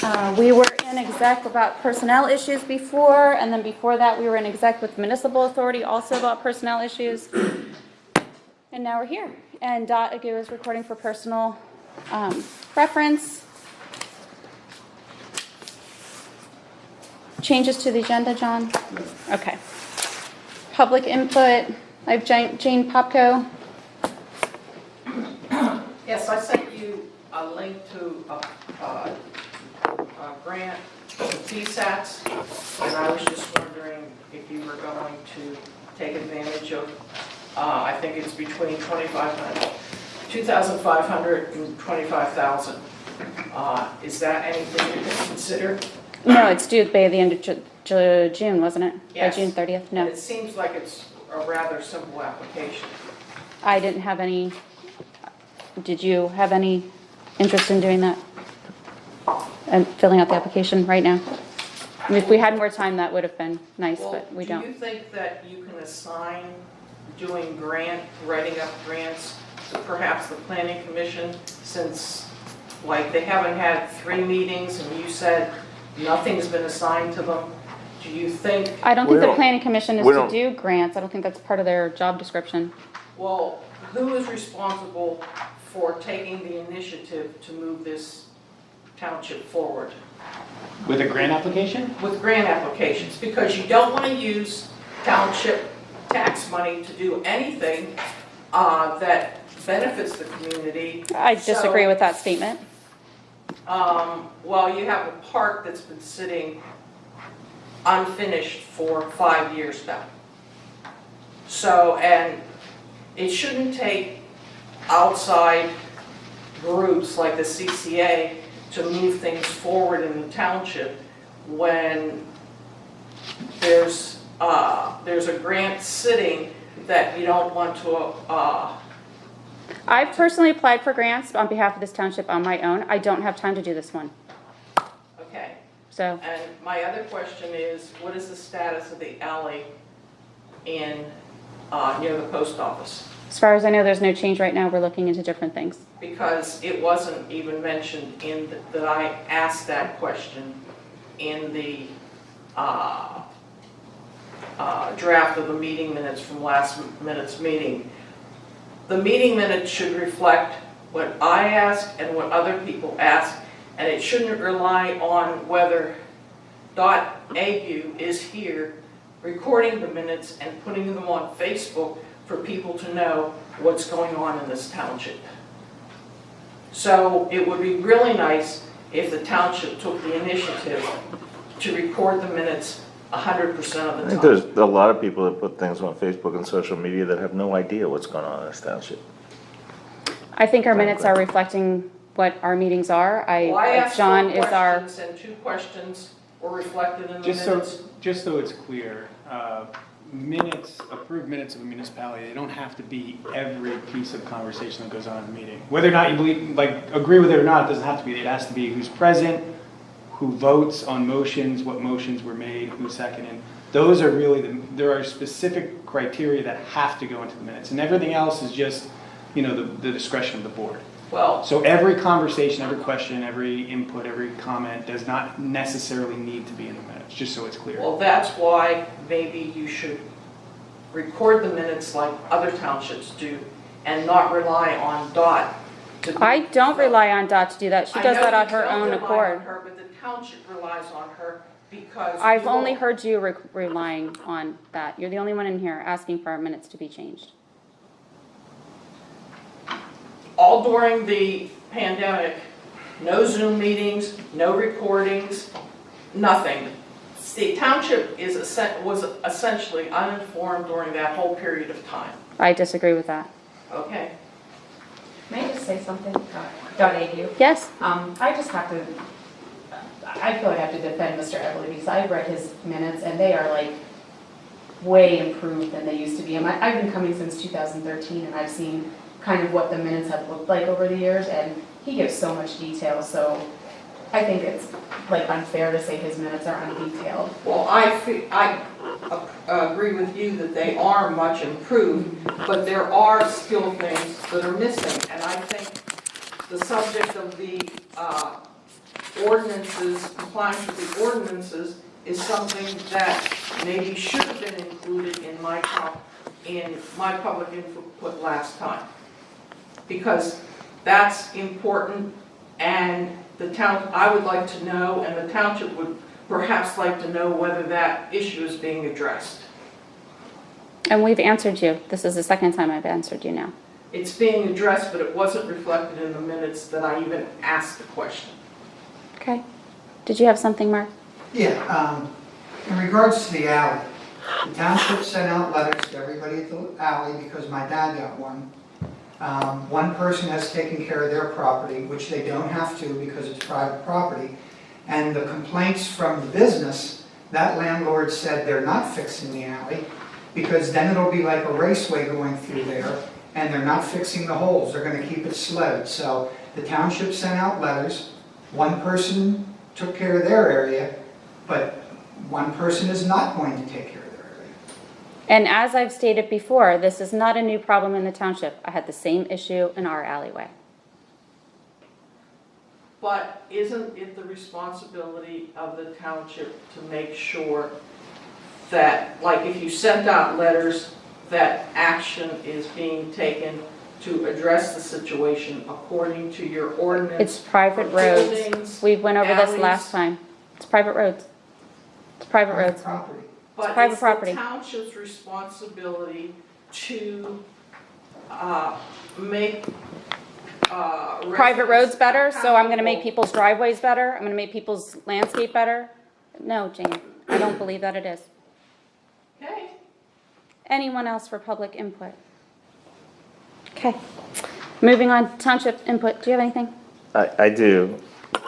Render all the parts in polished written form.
We were in exec about personnel issues before, and then before that, we were in exec with municipal authority also about personnel issues. And now we're here. And Dot Agu is recording for personal reference. Changes to the agenda, John? Okay. Public input. I have Jane Popko. Yes, I sent you a link to a grant for TSATs, and I was just wondering if you were going to take advantage of, I think it's between 2,500 and 25,000. Is that anything you can consider? No, it's due by the end of June, wasn't it? Yes. By June 30th? No. It seems like it's a rather simple application. I didn't have any. Did you have any interest in doing that? And filling out the application right now? I mean, if we had more time, that would have been nice, Well, but we do you don't. think that you can assign doing writing up grants to perhaps the planning commission, since like they haven't had 3 meetings and you said nothing's been assigned to them? Do you think, I don't think the planning commission is to do grants. I don't think that's part of their job description. well, who is responsible for taking the initiative to move this township forward With a grant application? with grant applications? Because you don't want to use township tax money to do anything that benefits the community. I disagree with that statement. Well, you have a park that's been sitting unfinished for 5 years now. So, and it shouldn't take outside groups like the CCA to move things forward in the township when there's a grant sitting that you don't want to I've personally applied for grants on behalf of this township on my own. I don't have time to do this one. okay. So, And my other question is, what is the status of the alley in near the post office? as far as I know, there's no change right now. We're looking into different things. Because it wasn't even mentioned in that I asked that question in the draft of the meeting minutes from last minute's meeting. The meeting minutes should reflect what I asked and what other people asked, and it shouldn't rely on whether Dot Agu is here recording the minutes and putting them on Facebook for people to know what's going on in this township. So it would be really nice if the township took the initiative to record the minutes 100% of the I time. think there's a lot of people that put things on Facebook and social media that have no idea what's going on in this township. I think our minutes are reflecting what our meetings are. Well, I asked John 4 is our, questions and 2 questions were reflected in the Just minutes. so it's clear, approved minutes of a municipality, they don't have to be every piece of conversation that goes on in the meeting. Whether or not you believe, agree with it or not, it doesn't have to be. It has to be who's present, who votes on motions, what motions were made, who seconded. Those are really, there are specific criteria that have to go into the minutes. And everything else is just, the discretion of the board. Well, So every conversation, every question, every input, every comment does not necessarily need to be in the minutes, just so it's clear. well, that's why maybe you should record the minutes like other townships do and not rely on Dot to do. I don't rely on Dot to do that. She does that on her own I know you don't rely accord. on her, but the township relies on her because. I've you only all- heard you relying on that. You're the only one in here asking for our minutes to be changed. All during the pandemic, no Zoom meetings, no recordings, nothing. The township was essentially uninformed during that whole period of time, I disagree with that. okay? May I just say something? Dot Agu. Yes? I just have to, I feel I have to defend Mr. Everly because I've read his minutes and they are like way improved than they used to be. And I've been coming since 2013 and I've seen kind of what the minutes have looked like over the years and he gives so much detail. So I think it's like unfair to say his minutes are undetailed. Well, I agree with you that they are much improved, but there are still things that are missing. And I think the subject of the ordinances, compliance with the ordinances is something that maybe should have been included in my public input last time. Because that's important, and I would like to know, and the township would perhaps like to know whether that issue is being addressed. And we've answered you. This is the second time I've answered you now. It's being addressed, but it wasn't reflected in the minutes that I even asked the question. Okay. Did you have something, Mark? Yeah, in regards to the alley, the township sent out letters to everybody at the alley because my dad got one. One person has taken care of their property, which they don't have to because it's private property. And the complaints from the business, that landlord said they're not fixing the alley because then it'll be like a raceway going through there, and they're not fixing the holes. They're going to keep it slowed. So the township sent out letters. One person took care of their area, but one person is not going to take care of their area. And as I've stated before, this is not a new problem in the township. I had the same issue in our alleyway. But isn't it the responsibility of the township to make sure that, like if you sent out letters, that action is being taken to address the situation according to your ordinance? It's private for roads. buildings, We went over this alleys? last time. It's private roads. It's private roads. Property. But private it's property. the township's responsibility to make Private roads residents better, so I'm gonna make accountable. people's driveways better, I'm gonna make people's landscape better? No, Jane, I don't believe that it is. Okay. Anyone else for public input? Okay, moving on, township input, do you have anything? I do,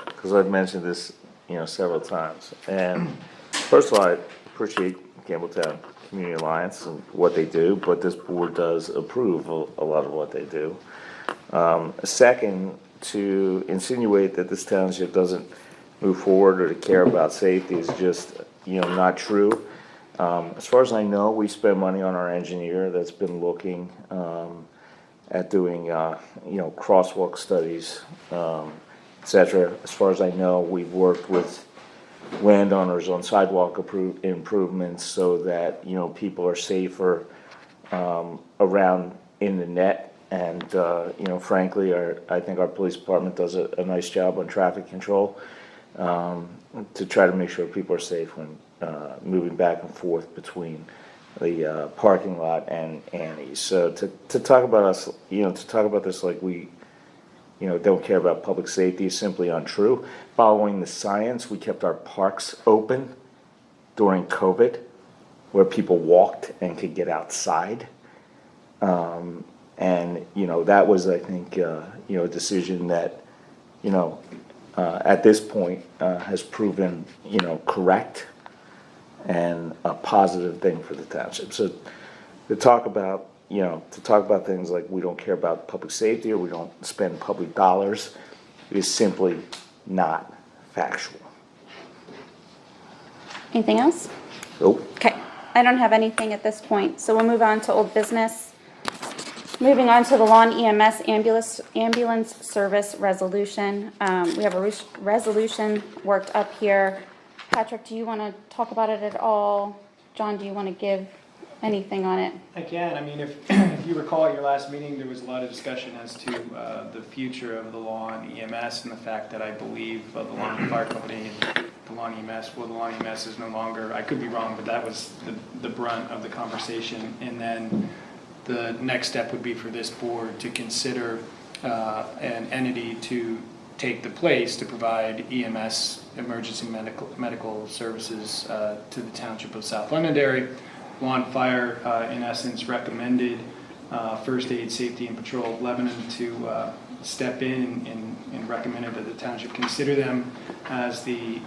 because I've mentioned this, several times. And first of all, I appreciate Campbelltown Community Alliance and what they do, but this board does approve a lot of what they do. Second, to insinuate that this township doesn't move forward or to care about safety is just, not true. As far as I know, we spend money on our engineer that's been looking at doing, crosswalk studies, et cetera. As far as I know, we've worked with landowners on sidewalk improvements so that, people are safer around in the net. And, frankly, I think our police department does a nice job on traffic control to try to make sure people are safe when moving back and forth between the parking lot and Annie's. So to talk about us, to talk about this like we, don't care about public safety is simply untrue. Following the science, we kept our parks open during COVID, where people walked and could get outside. And, that was, I think, a decision that, at this point, has proven, correct and a positive thing for the township. So to talk about things like we don't care about public safety or we don't spend public dollars is simply not factual. Anything else? Nope. Okay, I don't have anything at this point, so we'll move on to old business. Moving on to the lawn EMS ambulance service resolution. We have a resolution worked up here. Patrick, do you want to talk about it at all? John, do you want to give anything on it? I can. I mean, if you recall at your last meeting, there was a lot of discussion as to the future of the lawn EMS and the fact that I believe the lawn fire company and the lawn EMS, the lawn EMS is no longer, I could be wrong, but that was the brunt of the conversation. And then the next step would be for this board to consider an entity to take the place to provide EMS, emergency medical services to the township of South Londonderry. Lawn Fire, in essence, recommended First Aid, Safety, and Patrol of Lebanon to step in and recommended that the township consider them as the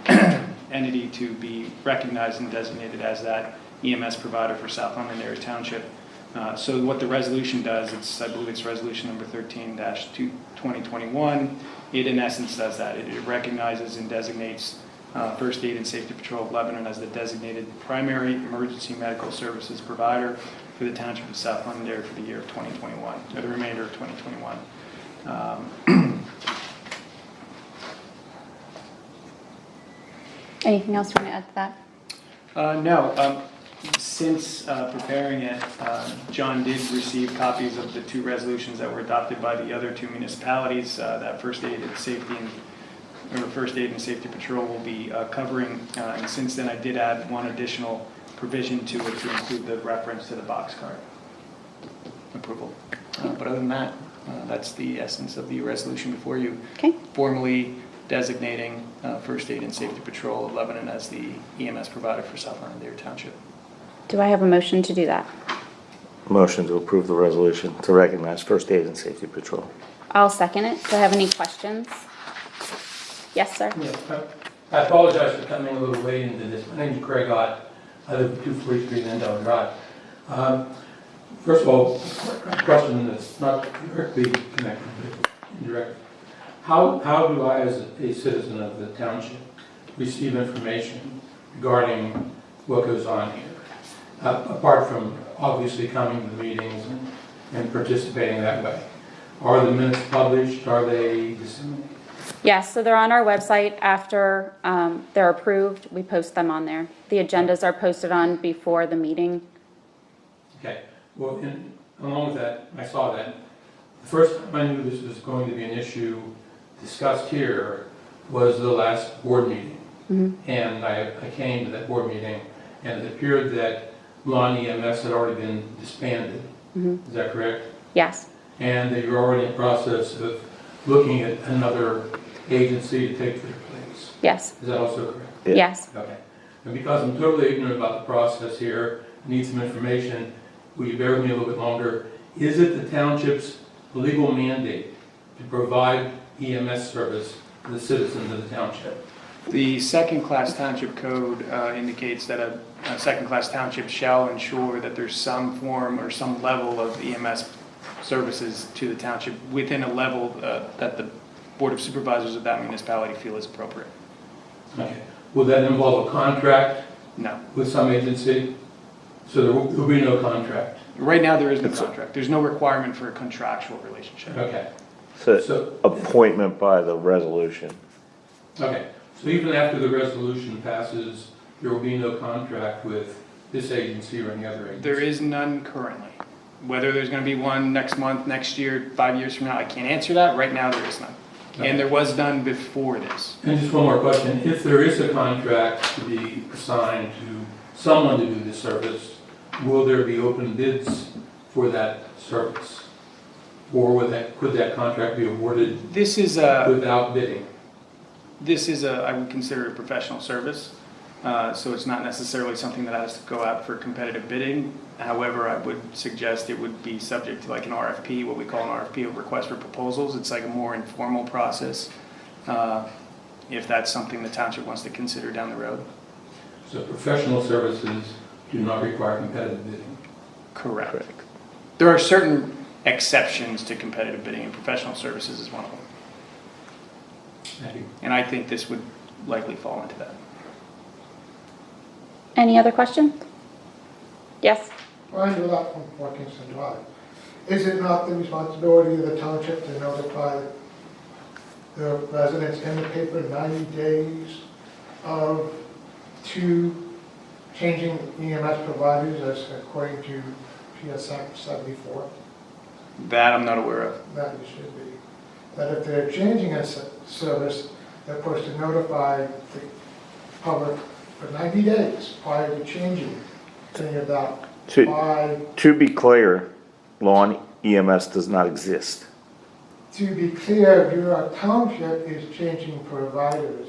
entity to be recognized and designated as that EMS provider for South Londonderry Township. So what the resolution does, I believe it's resolution number 13-2021. It in essence does that. It recognizes and designates First Aid and Safety Patrol of Lebanon as the designated primary emergency medical services provider for the Township of South Londonderry for the year of 2021, or the remainder of 2021. Anything else you want to add to that? No, since preparing it, John did receive copies of the two resolutions that were adopted by the other two municipalities, that first aid and safety patrol will be covering. And since then, I did add one additional provision to it to include the reference to the boxcar approval. But other than that, that's the essence of the resolution before you. Okay. Formally designating First Aid and Safety Patrol of Lebanon as the EMS provider for South Londonderry Township. Do I have a motion to do that? Motion to approve the resolution to recognize First Aid and Safety Patrol. I'll second it. Do I have any questions? Yes, sir. Yeah, I apologize for coming a little late into this. My name is Craig Ott. I live at 243 Lindell Drive. First of all, a question that's not directly connected, but indirectly. How do I, as a citizen of the township, receive information regarding what goes on here? Apart from obviously coming to the meetings and participating that way. Are the minutes published? Are they disseminated? Yes, so they're on our website after they're approved. We post them on there. The agendas are posted on before the meeting. Okay, well, along with that, I saw that. The first time I knew this was going to be an issue discussed here was the last board meeting. And I came to that board meeting, and it appeared that Lawn EMS had already been disbanded. Is that correct? Yes. And that you're already in the process of looking at another agency to take their place. Yes. Is that also correct? Yeah. Yes. Okay. And because I'm totally ignorant about the process here, need some information, will you bear with me a little bit longer? Is it the township's legal mandate to provide EMS service to the citizens of the township? The second-class township code indicates that a second-class township shall ensure that there's some form or some level of EMS services to the township within a level that the Board of Supervisors of that municipality feel is appropriate. Okay. Will that involve a contract No. with some agency? So there will be no contract? Right now, there is no contract. There's no requirement for a contractual relationship. Okay. So appointment by the resolution. Okay. So even after the resolution passes, there will be no contract with this agency or any other agency? There is none currently. Whether there's going to be one next month, next year, 5 years from now, I can't answer that. Right now, there is none. And there was none before this. And just one more question. If there is a contract to be assigned to someone to do this service, will there be open bids for that service? Or could that contract be awarded This is without bidding? I would consider it a professional service. So it's not necessarily something that has to go out for competitive bidding. However, I would suggest it would be subject to like an RFP, what we call an RFP, a request for proposals. It's like a more informal process, if that's something the township wants to consider down the road. So professional services do not require competitive bidding? Correct. There are certain exceptions to competitive bidding, and professional services is one of them. Thank you. And I think this would likely fall into that. Any other questions? Yes. Ryan Dulac from Watkinson Drive. Is it not the responsibility of the township to notify the residents in the paper 90 days to changing EMS providers as according to PSM 74? That I'm not aware of. That it should be. That if they're changing a service, they're supposed to notify the public for 90 days prior to changing any of that. To be clear, lawn EMS does not exist. To be clear, your township is changing providers.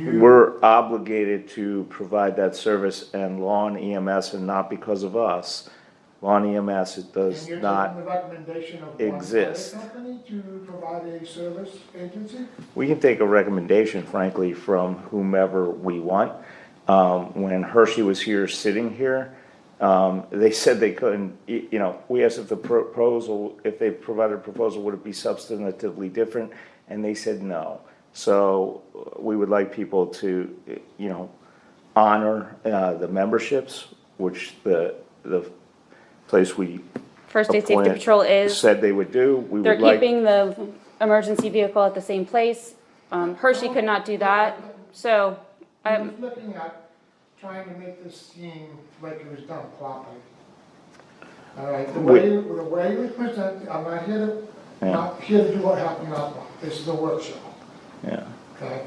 We're obligated to provide that service and lawn EMS, and not because of us. Lawn EMS does And you're not taking the recommendation of exist. one company to provide a service agency? We can take a recommendation, frankly, from whomever we want. When Hershey was here, sitting here, they said they couldn't, we asked if if they provided a proposal, would it be substantively different? And they said no. So we would like people to, honor the memberships, which the place we First Aid Safety appointed Patrol is, said they would do. We they're would like, keeping the emergency vehicle at the same place. Hershey could not do that. So He was looking at trying to make this seem like it was done properly. All right, the way it was presented, I'm not here to, Yeah. not here to do what happened last month. This is a workshop, Yeah. okay?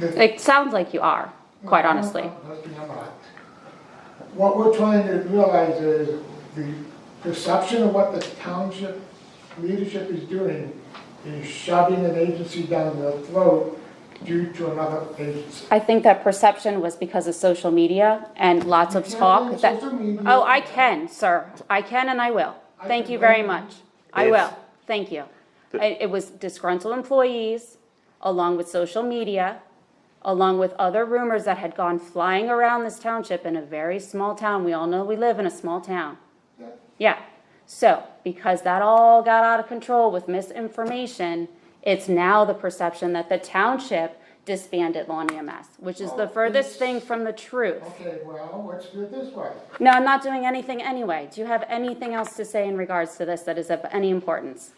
It sounds like you are, quite honestly. I'm not. What we're trying to realize is the perception of what the township leadership is doing is shoving an agency down their throat due to another agency. I think that perception was because of social media and lots of You can't talk blame that. social media. Oh, I can, sir. I can and I will. Thank you very much. I If- will. Thank you. It was disgruntled employees, along with social media, along with other rumors that had gone flying around this township in a very small town. We all know we live in a small town. Yeah. Yeah. So, because that all got out of control with misinformation, it's now the perception that the township disbanded Lawn EMS, which is the furthest thing from the truth. Okay, well, let's do it this way. No, I'm not doing anything anyway. Do you have anything else to say in regards to this that is of any importance?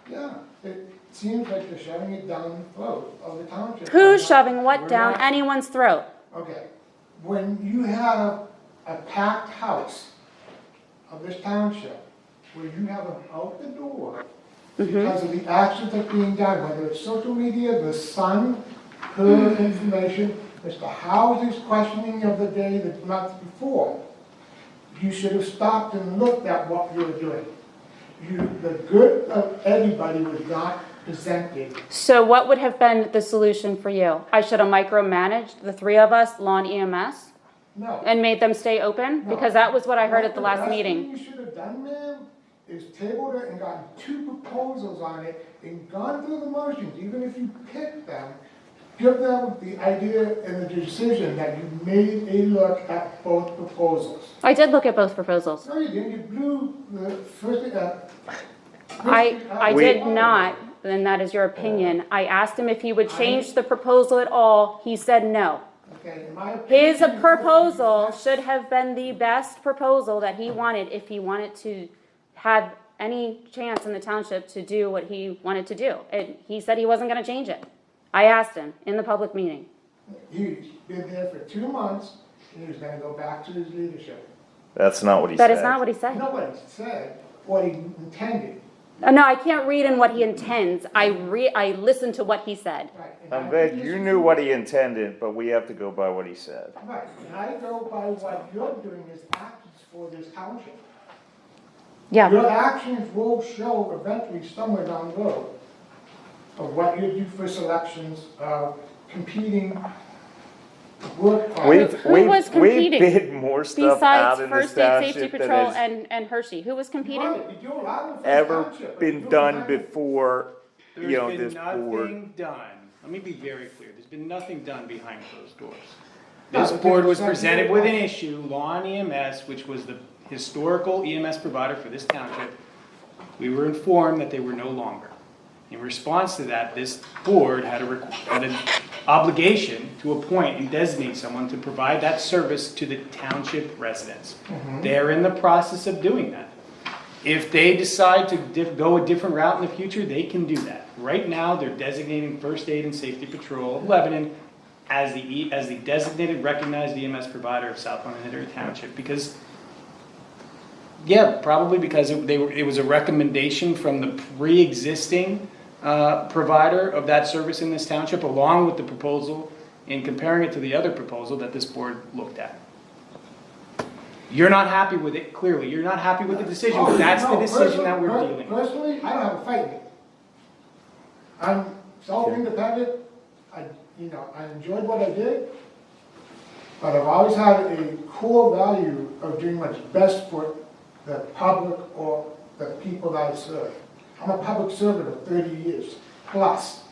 Yeah, it seems like they're shoving it down the throat of the township. Who's shoving what We're down not- anyone's throat? Okay, when you have a packed house of this township, where you have them out the door because of the actions that are being done, whether it's social media, the Sun, her information, Mr. House's questioning of the day, the month before, you should have stopped and looked at what you were doing. The good of everybody was not presented. So what would have been the solution for you? I should have micromanaged the three of us, Lawn EMS, No. and made them stay open? No. Because that was what I heard at the last best meeting. thing you should have done, ma'am, is tabled it and gotten 2 proposals on it and gone through the motions, even if you pick them, give them the idea and the decision that you made a look at both proposals. I did look at both proposals. No, you didn't, you blew the first, I did not, and that is your opinion. I asked him if he would change the proposal at all. He said no. Okay, in my opinion. His proposal should have been the best proposal that he wanted if he wanted to have any chance in the township to do what he wanted to do. And he said he wasn't gonna change it. I asked him in the public meeting. He's been there for 2 months, and he was gonna go back to his leadership. That's not what he said. That is not what he said. Nobody said what he intended. No, I can't read in what he intends. I listened to what he said. Right, and I'm I glad think you this knew is- what he intended, but we have to go by what he said. Right, and I go by what you're doing as actions for this township. Yeah. Your actions will show eventually somewhere down the road of what you do for selections, competing work product. Who was competing We've bid more stuff out Besides in this First State Safety township Patrol than has and Hershey, who was competing? Right, you do a lot of it for the ever township, but been you do done behind the- before, There's you know, been this board. nothing done. Let me be very clear. There's been nothing done behind closed doors. No, This but board there's was something presented with an about- issue, Lawn EMS, which was the historical EMS provider for this township. We were informed that they were no longer. In response to that, this board had an obligation to appoint and designate someone to provide that service to the township residents. They're in the process of doing that. If they decide to go a different route in the future, they can do that. Right now, they're designating First Aid and Safety Patrol of Lebanon as the designated recognized EMS provider of South Londonderry Township, because, yeah, probably because it was a recommendation from the pre-existing provider of that service in this township, along with the proposal, and comparing it to the other proposal that this board looked at. You're not happy with it, clearly, you're not happy with the decision, but that's the No, decision that we're personally- dealing with. Personally, I don't have a fight in it. I'm self-independent, I enjoyed what I did, but I've always had a core value of doing what's best for the public or the people that I serve. I'm a public servant of 30 years plus.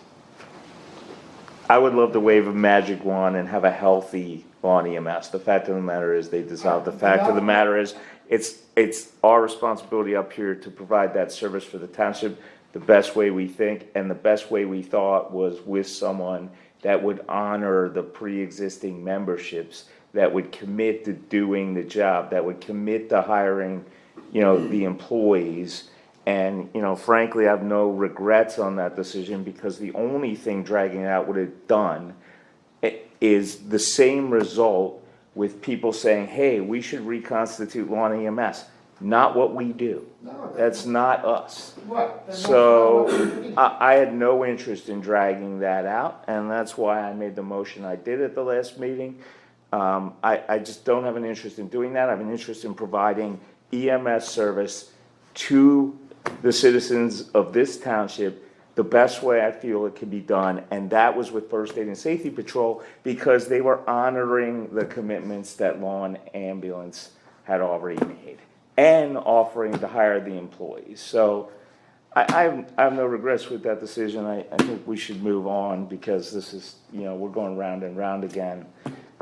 I would love to wave a magic wand and have a healthy Lawn EMS. The fact of the matter is they dissolved. The fact of the matter is, it's our responsibility up here to provide that service for the township the best way we think, and the best way we thought was with someone that would honor the pre-existing memberships, that would commit to doing the job, that would commit to hiring, the employees. And, frankly, I have no regrets on that decision, because the only thing dragging it out would have done is the same result with people saying, hey, we should reconstitute lawn EMS. Not what we do. No, That's not us. what? Then So that's not what we do. I had no interest in dragging that out, and that's why I made the motion I did at the last meeting. I just don't have an interest in doing that. I have an interest in providing EMS service to the citizens of this township the best way I feel it can be done, and that was with First Aid and Safety Patrol, because they were honoring the commitments that Law and Ambulance had already made, and offering to hire the employees. So I have no regrets with that decision. I think we should move on, because this is, we're going round and round again.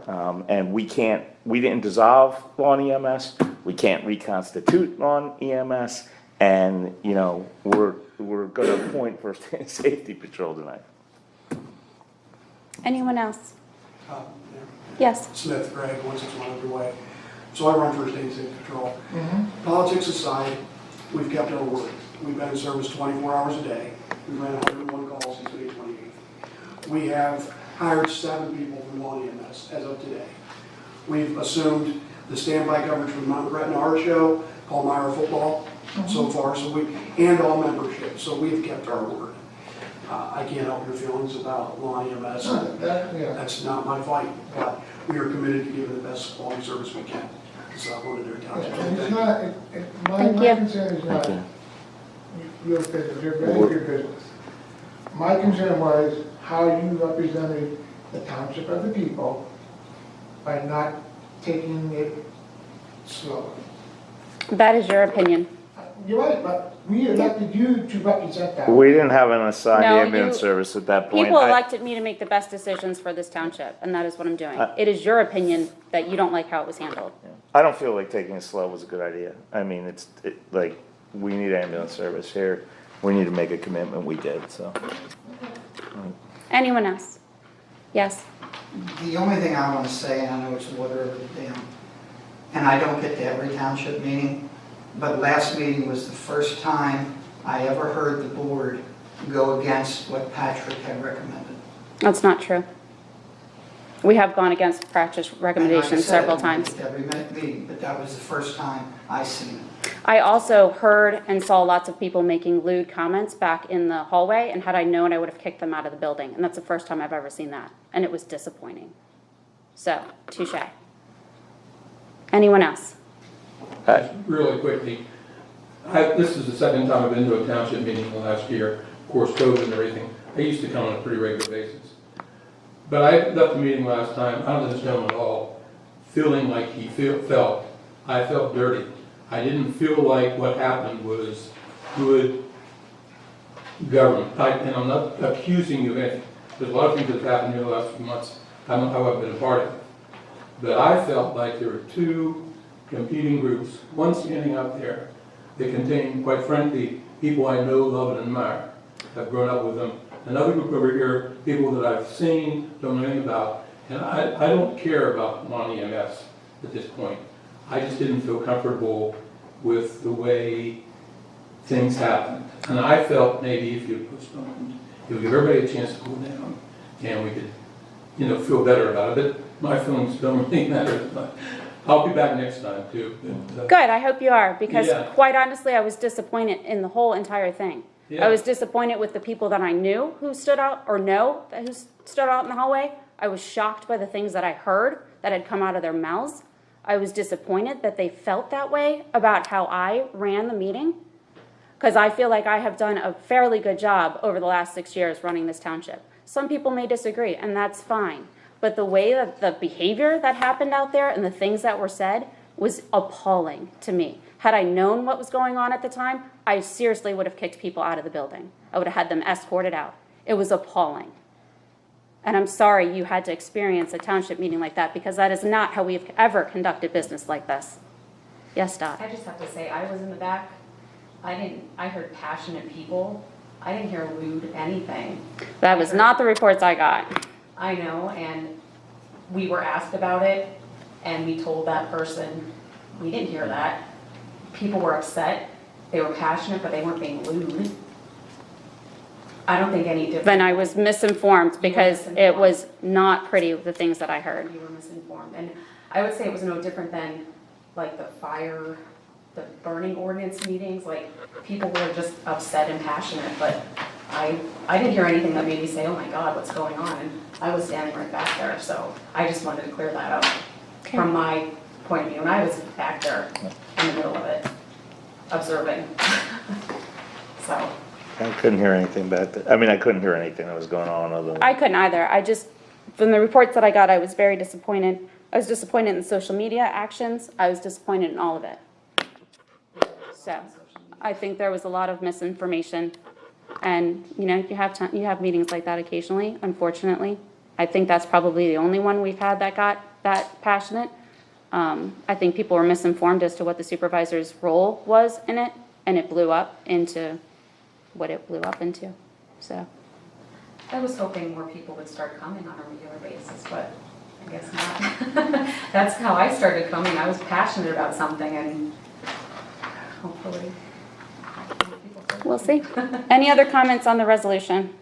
And we didn't dissolve Law and EMS, we can't reconstitute Law and EMS, and, we're gonna appoint First Aid and Safety Patrol tonight. Anyone else? Yeah. Yes. Smith, Greg, 161 underway. So I run First Aid and Safety Patrol. Politics aside, we've kept our word. We've been in service 24 hours a day. We've ran 101 calls since May 28th. We have hired 7 people from Law EMS as of today. We've assumed the standby coverage for the Mount Gretna Art Show, Paul Meyer football so far, and all membership. So we've kept our word. I can't help your feelings about Law EMS. That's not my fight, but we are committed to giving the best quality service we can to South Londonderry Township. And it's not, my Thank you. concern is not your business, your business. My concern was how you represented the township of the people by not taking it slow. That is your opinion. You're right, but we elected you to represent that. We didn't have an assigned No, ambulance you- service at that point. People elected me to make the best decisions for this township, and that is what I'm doing. It is your opinion that you don't like how it was handled. I don't feel like taking it slow was a good idea. I mean, like, we need ambulance service here. We need to make a commitment, we did, so. Anyone else? Yes. The only thing I want to say, and I know it's water over the dam, and I don't get to every township meeting, but last meeting was the first time I ever heard the board go against what Patrick had recommended. That's not true. We have gone against practice And like I recommendations said, several I don't times. get to every meeting, but that was the first time I seen it. I also heard and saw lots of people making lewd comments back in the hallway, and had I known, I would have kicked them out of the building. And that's the first time I've ever seen that, and it was disappointing. So, touche. Anyone else? Really quickly, this is the second time I've been to a township meeting in the last year, of course, COVID and everything. I used to come on a pretty regular basis. But I left the meeting last time, I don't know this gentleman at all, feeling like he felt. I felt dirty. I didn't feel like what happened was good government. And I'm not accusing you of anything. There's a lot of things that have happened here the last few months. I don't know how I've been a part of it. But I felt like there were 2 competing groups, one standing out there that contained, quite frankly, people I know, love, and admire. I've grown up with them. Another group over here, people that I've seen, don't know anything about. And I don't care about non-EMS at this point. I just didn't feel comfortable with the way things happened. And I felt maybe if you postponed, it would give everybody a chance to cool down, and we could, feel better about it. But my feelings don't really matter. But I'll be back next time too. But, Good, I hope you are, because Yeah. quite honestly, I was disappointed in the whole entire thing. Yeah. I was disappointed with the people that I knew who stood out, or who stood out in the hallway. I was shocked by the things that I heard that had come out of their mouths. I was disappointed that they felt that way about how I ran the meeting, because I feel like I have done a fairly good job over the last 6 years running this township. Some people may disagree, and that's fine. But the way that the behavior that happened out there and the things that were said was appalling to me. Had I known what was going on at the time, I seriously would have kicked people out of the building. I would have had them escorted out. It was appalling. And I'm sorry you had to experience a township meeting like that, because that is not how we've ever conducted business like this. Yes, Dot? I just have to say, I was in the back. I heard passionate people. I didn't hear lewd anything. That was not the reports I got. I know, and we were asked about it, and we told that person, we didn't hear that. People were upset. They were passionate, but they weren't being lewd. I don't think any different. Then I was misinformed because it was not pretty, the things that I heard. You were misinformed, and I would say it was no different than like the burning ordinance meetings, like people were just upset and passionate, but I didn't hear anything that made me say, oh my God, what's going on? And I was standing right back there, so I just wanted to clear that up from my point of view, and I was back there in the middle of it, observing. So. I couldn't hear anything back there. I mean, I couldn't hear anything that was going on other than. I couldn't either. I just, from the reports that I got, I was very disappointed. I was disappointed in the social media actions. I was disappointed in all of it. So I think there was a lot of misinformation. And, you know, you have meetings like that occasionally, unfortunately. I think that's probably the only one we've had that got that passionate. I think people were misinformed as to what the supervisor's role was in it, and it blew up into what it blew up into, so. I was hoping more people would start coming on a regular basis, but I guess not. That's how I started coming. I was passionate about something, and hopefully. We'll see. Any other comments on the resolution?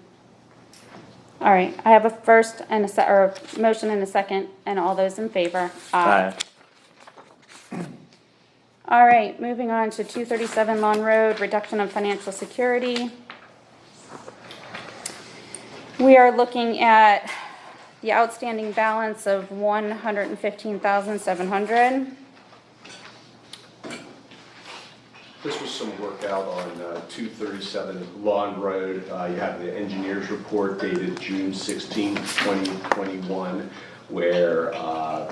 All right, I have a first and a motion and a second, and all those in favor? Aye. All right, moving on to 237 Lawn Road, reduction of financial security. We are looking at the outstanding balance of $115,700. This was some work out on 237 Lawn Road. You have the engineer's report dated June 16, 2021, where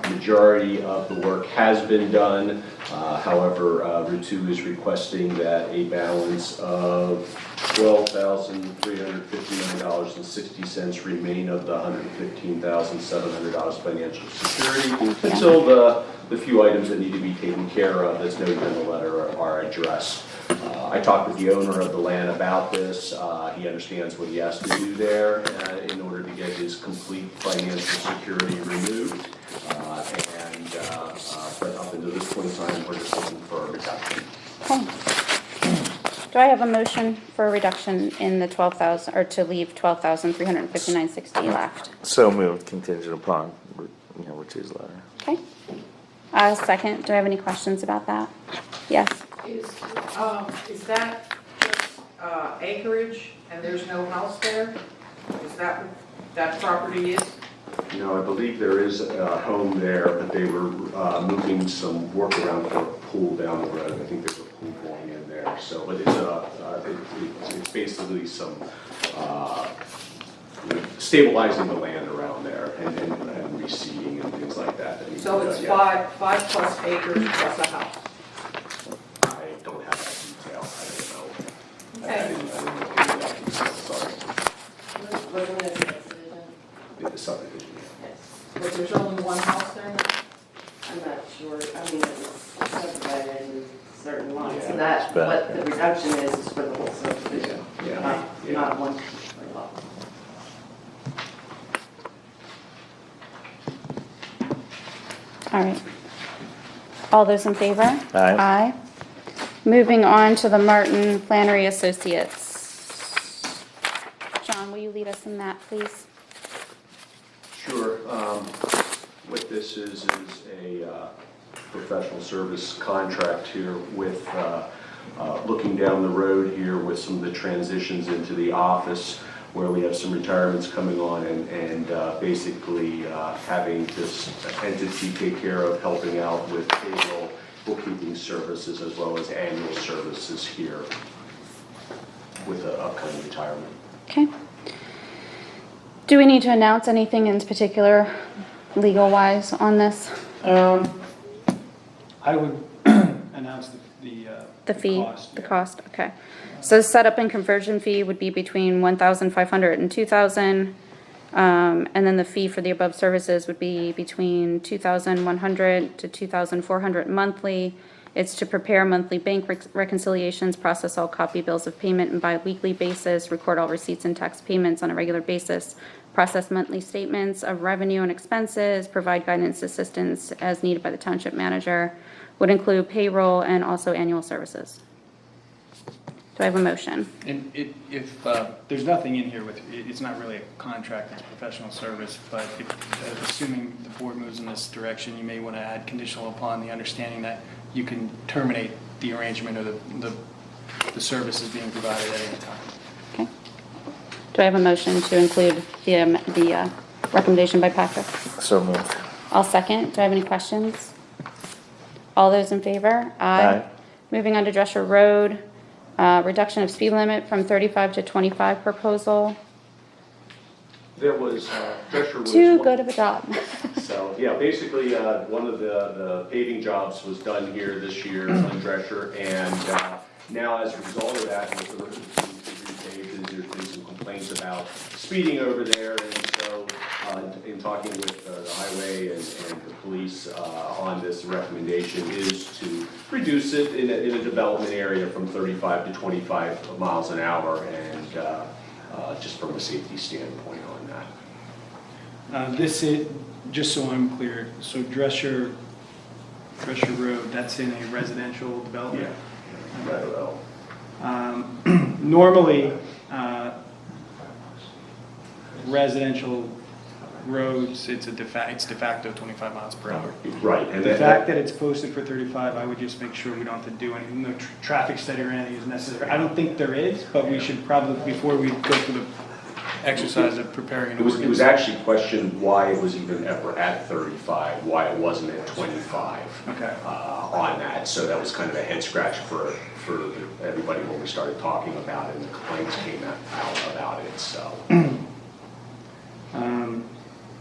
majority of the work has been done. However, Route 2 is requesting that a balance of $12,359.60 remain of the $115,700 financial security until the few items that need to be taken care of that's noted in the letter are addressed. I talked with the owner of the land about this. He understands what he has to do there in order to get his complete financial security removed. But up until this point in time, we're just looking for a reduction. Okay. Do I have a motion for a reduction in the 12,000, or to leave 12,359.60 left? So moved, contingent upon, Richie's letter. Okay. Second, do I have any questions about that? Yes. Is that just acreage and there's no house there? Is that what that property is? No, I believe there is a home there, but they were moving some work around for a pool down the road. I think there's a pool going in there. So, but it's basically some stabilizing the land around there and reseeding and things like that. So it's five plus acres plus a house? I don't have that detail. I don't know. Okay. I didn't look into that detail, sorry. Wasn't it a subdivision? The subdivision. Yes. But there's only one house there now? I'm not sure, I mean, it was subdivided in certain lots, Yeah, so that, it's bad, what the yeah. reduction is for the whole subdivision, Yeah. not one particular lot. All right. All those in favor? Aye. Aye. Moving on to the Martin Flannery Associates. John, will you lead us in that, please? Sure. What this is a professional service contract here with looking down the road here with some of the transitions into the office where we have some retirements coming on and basically having this entity take care of helping out with payroll, bookkeeping services, as well as annual services here with the upcoming retirement. Okay. Do we need to announce anything in particular, legal-wise, on this? I would announce The fee, cost, the yeah. cost, okay. So the setup and conversion fee would be between $1,500 and $2,000. And then the fee for the above services would be between $2,100 to $2,400 monthly. It's to prepare monthly bank reconciliations, process all copy bills of payment on bi-weekly basis, record all receipts and tax payments on a regular basis, process monthly statements of revenue and expenses, provide guidance assistance as needed by the township manager, would include payroll and also annual services. Do I have a motion? And if, there's nothing in here it's not really a contract, it's professional service, but assuming the board moves in this direction, you may want to add conditional upon the understanding that you can terminate the arrangement or the services being provided at any time. Okay. Do I have a motion to include the recommendation by Patrick? So moved. I'll second. Do I have any questions? All those in favor? Aye. Moving on to Drescher Road, reduction of speed limit from 35 to 25 proposal. There was, Drescher was. Too good of a job. So, yeah, basically, one of the paving jobs was done here this year on Drescher, and now as a result of that, with the road being repaved, there's been some complaints about speeding over there, and so, in talking with the highway and the police on this recommendation is to reduce it in a development area from 35 to 25 miles an hour, and just from a safety standpoint on that. This is, just so I'm clear, so Drescher Road, that's in a residential development? Right, well. Normally, residential roads, it's de facto 25 miles per hour. Right. And The fact that it's posted for 35, I would just make sure we don't have to do any, no traffic study or anything is necessary. I don't think there is, but we should probably, before we go through the exercise of preparing an It was ordinance. actually questioned why it was even ever at 35, why it wasn't at 25 Okay. on that. So that was kind of a head scratch for everybody when we started talking about it and the complaints came out about it, so.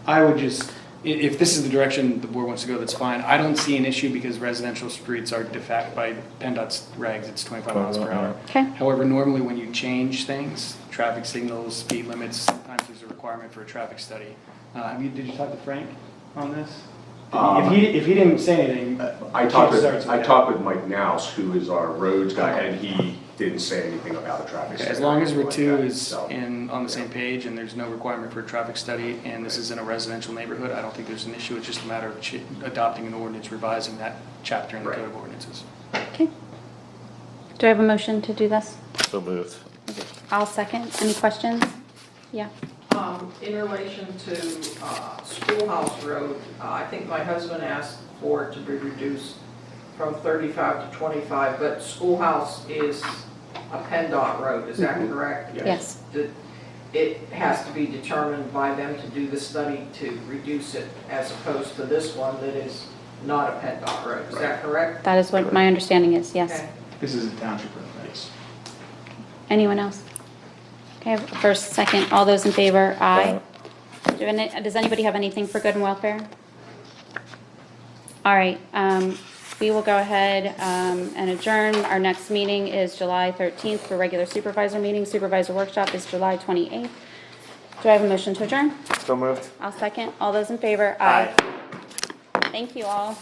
I would just, if this is the direction the board wants to go, that's fine. I don't see an issue because residential streets are de facto, by PennDOT's regs, it's 25 miles per hour. Okay. However, normally when you change things, traffic signals, speed limits, sometimes there's a requirement for a traffic study. Did you talk to Frank on this? If he didn't say anything. I talked with Mike Nouse, who is our roads guy, and he didn't say anything about a traffic Okay, study. as long as or we're anything like that, is so. on the same page and there's no requirement for a traffic study and this is in a residential neighborhood, I don't think there's an issue. It's just a matter of adopting an ordinance, revising that chapter in the Right. code of ordinances. Okay. Do I have a motion to do this? So moved. I'll second. Any questions? Yeah. In relation to Schoolhouse Road, I think my husband asked for it to be reduced from 35 to 25, but Schoolhouse is a PennDOT road, is that correct? Yes. It has to be determined by them to do the study to reduce it as opposed to this one that is not a PennDOT road, is that correct? That is what my understanding is, yes. Okay. This is a township road, right? Yes. Anyone else? Okay, first, second, all those in favor? Aye. Does anybody have anything for good and welfare? All right, we will go ahead and adjourn. Our next meeting is July 13th for regular supervisor meeting. Supervisor workshop is July 28th. Do I have a motion to adjourn? So moved. I'll second. All those in favor? Aye. Thank you all.